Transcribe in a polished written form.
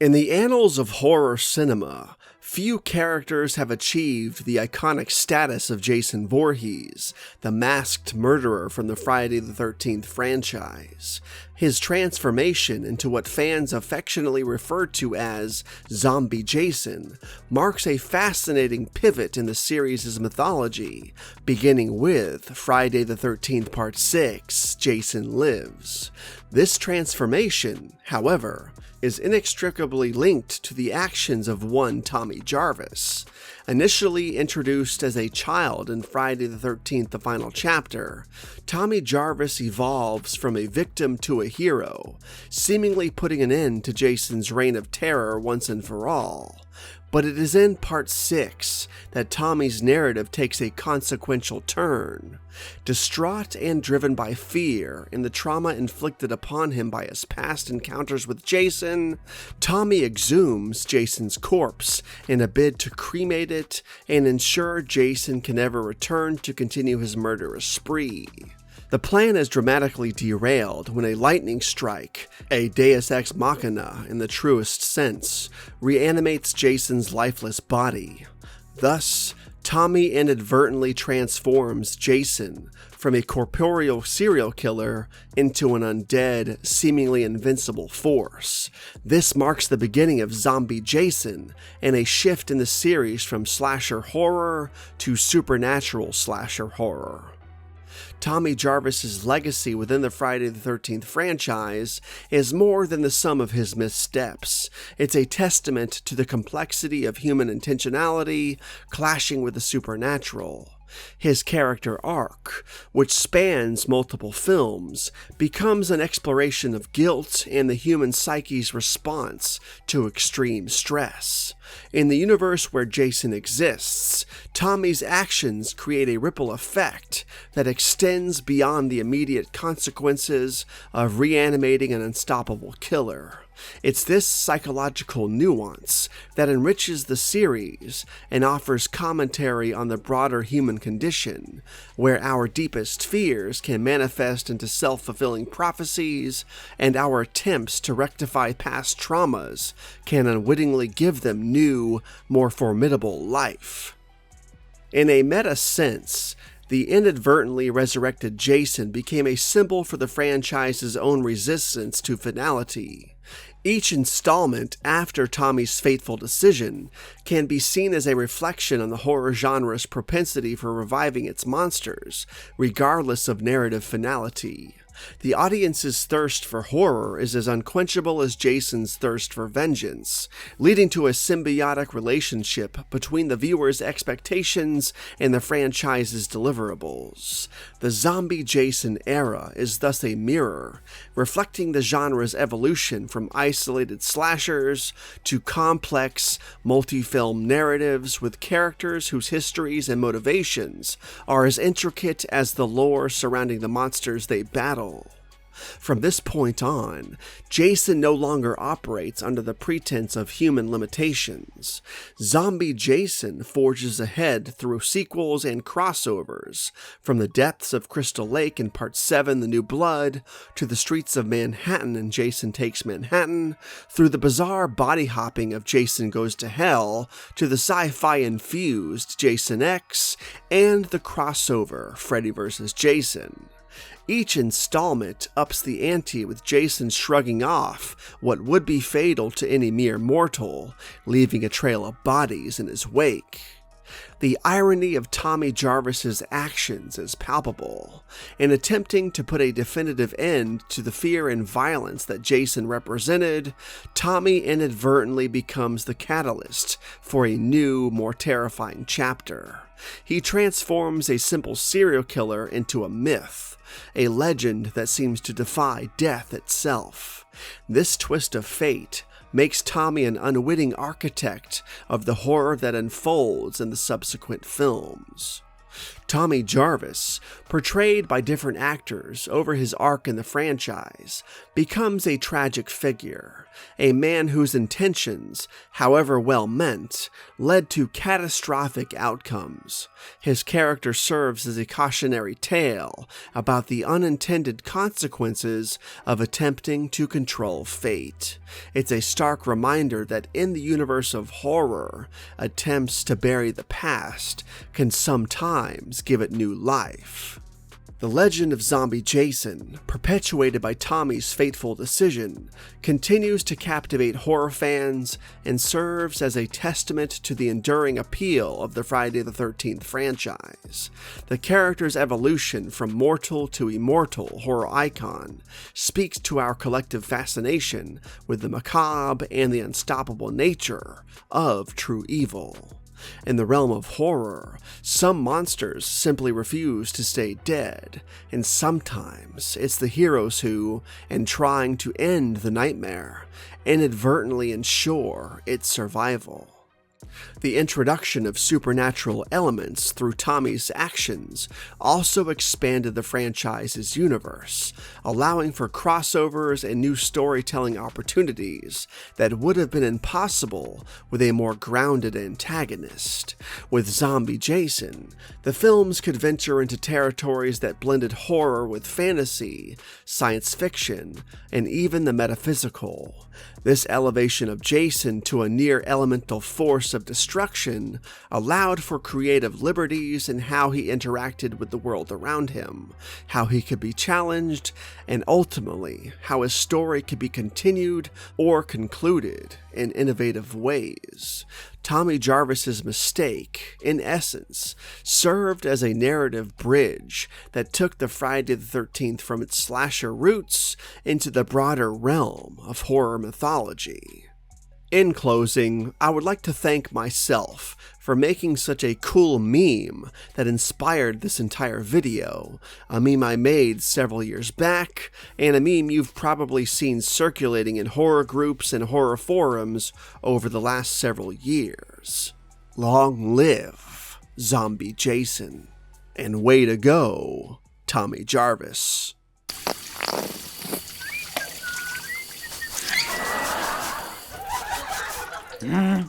In the annals of horror cinema, few characters have achieved the iconic status of Jason Voorhees, the masked murderer from the Friday the 13th franchise. His transformation into what fans affectionately refer to as Zombie Jason marks a fascinating pivot in the series' mythology, beginning with Friday the 13th Part 6, Jason Lives. This transformation, however, is inextricably linked to the actions of one Tommy Jarvis. Initially introduced as a child in Friday the 13th, the final chapter, Tommy Jarvis evolves from a victim to a hero, seemingly putting an end to Jason's reign of terror once and for all. But it is in Part 6 that Tommy's narrative takes a consequential turn. Distraught and driven by fear and the trauma inflicted upon him by his past encounters with Jason, Tommy exhumes Jason's corpse in a bid to cremate it and ensure Jason can never return to continue his murderous spree. The plan is dramatically derailed when a lightning strike, a deus ex machina in the truest sense, reanimates Jason's lifeless body. Thus, Tommy inadvertently transforms Jason from a corporeal serial killer into an undead, seemingly invincible force. This marks the beginning of Zombie Jason and a shift in the series from slasher horror to supernatural slasher horror. Tommy Jarvis's legacy within the Friday the 13th franchise is more than the sum of his missteps. It's a testament to the complexity of human intentionality clashing with the supernatural. His character arc, which spans multiple films, becomes an exploration of guilt and the human psyche's response to extreme stress. In the universe where Jason exists, Tommy's actions create a ripple effect that extends beyond the immediate consequences of reanimating an unstoppable killer. It's this psychological nuance that enriches the series and offers commentary on the broader human condition, where our deepest fears can manifest into self-fulfilling prophecies, and our attempts to rectify past traumas can unwittingly give them new, more formidable life. In a meta sense, the inadvertently resurrected Jason became a symbol for the franchise's own resistance to finality. Each installment after Tommy's fateful decision can be seen as a reflection on the horror genre's propensity for reviving its monsters, regardless of narrative finality. The audience's thirst for horror is as unquenchable as Jason's thirst for vengeance, leading to a symbiotic relationship between the viewer's expectations and the franchise's deliverables. The Zombie Jason era is thus a mirror, reflecting the genre's evolution from isolated slashers to complex, multi-film narratives with characters whose histories and motivations are as intricate as the lore surrounding the monsters they battle. From this point on, Jason no longer operates under the pretense of human limitations. Zombie Jason forges ahead through sequels and crossovers, from the depths of Crystal Lake in Part 7, The New Blood, to the streets of Manhattan in Jason Takes Manhattan, through the bizarre body hopping of Jason Goes to Hell, to the sci-fi infused Jason X, and the crossover Freddy vs. Jason. Each installment ups the ante with Jason shrugging off what would be fatal to any mere mortal, leaving a trail of bodies in his wake. The irony of Tommy Jarvis's actions is palpable. In attempting to put a definitive end to the fear and violence that Jason represented, Tommy inadvertently becomes the catalyst for a new, more terrifying chapter. He transforms a simple serial killer into a myth, a legend that seems to defy death itself. This twist of fate makes Tommy an unwitting architect of the horror that unfolds in the subsequent films. Tommy Jarvis, portrayed by different actors over his arc in the franchise, becomes a tragic figure, a man whose intentions, however well meant, led to catastrophic outcomes. His character serves as a cautionary tale about the unintended consequences of attempting to control fate. It's a stark reminder that in the universe of horror, attempts to bury the past can sometimes give it new life. The legend of Zombie Jason, perpetuated by Tommy's fateful decision, continues to captivate horror fans and serves as a testament to the enduring appeal of the Friday the 13th franchise. The character's evolution from mortal to immortal horror icon speaks to our collective fascination with the macabre and the unstoppable nature of true evil. In the realm of horror, some monsters simply refuse to stay dead, and sometimes it's the heroes who, in trying to end the nightmare, inadvertently ensure its survival. The introduction of supernatural elements through Tommy's actions also expanded the franchise's universe, allowing for crossovers and new storytelling opportunities that would have been impossible with a more grounded antagonist. With Zombie Jason, the films could venture into territories that blended horror with fantasy, science fiction, and even the metaphysical. This elevation of Jason to a near-elemental force of destruction allowed for creative liberties in how he interacted with the world around him, how he could be challenged, and ultimately how his story could be continued or concluded in innovative ways. Tommy Jarvis's mistake, in essence, served as a narrative bridge that took the Friday the 13th from its slasher roots into the broader realm of horror mythology. In closing, I would like to thank myself for making such a cool meme that inspired this entire video, a meme I made several years back, and a meme you've probably seen circulating in horror groups and horror forums over the last several years. Long live Zombie Jason, and way to go, Tommy Jarvis. Mm.